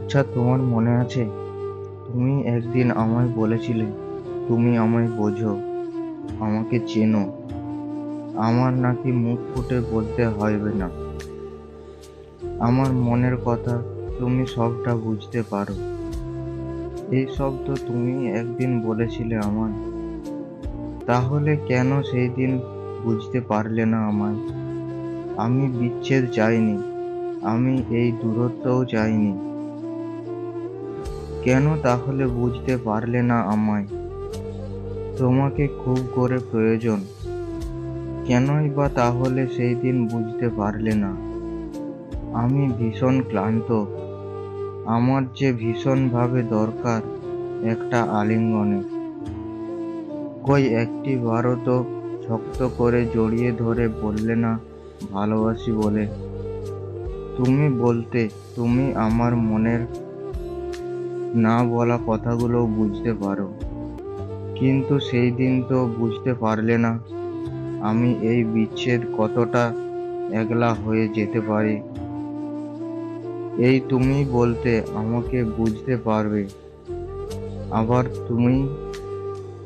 আচ্ছা, তোমার মনে আছে তুমি একদিন আমায় বলেছিলে তুমি আমায় বোঝো, আমাকে চেনো, আমার নাকি মুখ ফুটে বলতে হবে না, আমার মনের কথা তুমি সবটা বুঝতে পারো। এই সব তো তুমি একদিন বলেছিলে আমায়। তাহলে কেন সেই দিন বুঝতে পারলে না আমায়? আমি বিচ্ছেদ চাইনি, আমি এই দূরত্বও চাইনি। কেন তাহলে বুঝতে পারলে না আমায়? তোমাকে খুব করে প্রয়োজন, কেনই বা তাহলে সেই দিন বুঝতে পারলে না? আমি ভীষণ ক্লান্ত, আমার যে ভীষণভাবে দরকার একটা আলিঙ্গনে। কই একটি বারও তো শক্ত করে জড়িয়ে ধরে বললে না ভালোবাসি বলে। তুমি বলতে তুমি আমার মনের না বলা কথাগুলো বুঝতে পারো, কিন্তু সেই দিন তো বুঝতে পারলে না আমি এই বিচ্ছেদ কতটা একলা হয়ে যেতে পারি। এই তুমি বলতে আমাকে বুঝতে পারবে, আবার তুমি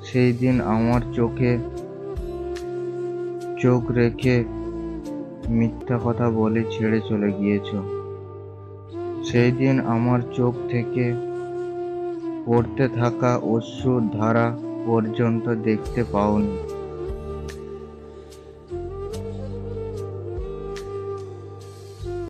সেই দিন আমার চোখে চোখ রেখে মিথ্যা কথা বলে ছেড়ে চলে গিয়েছো। সেই দিন আমার চোখ থেকে পড়তে থাকা অশ্রুর ধারা পর্যন্ত দেখতে পাওনি।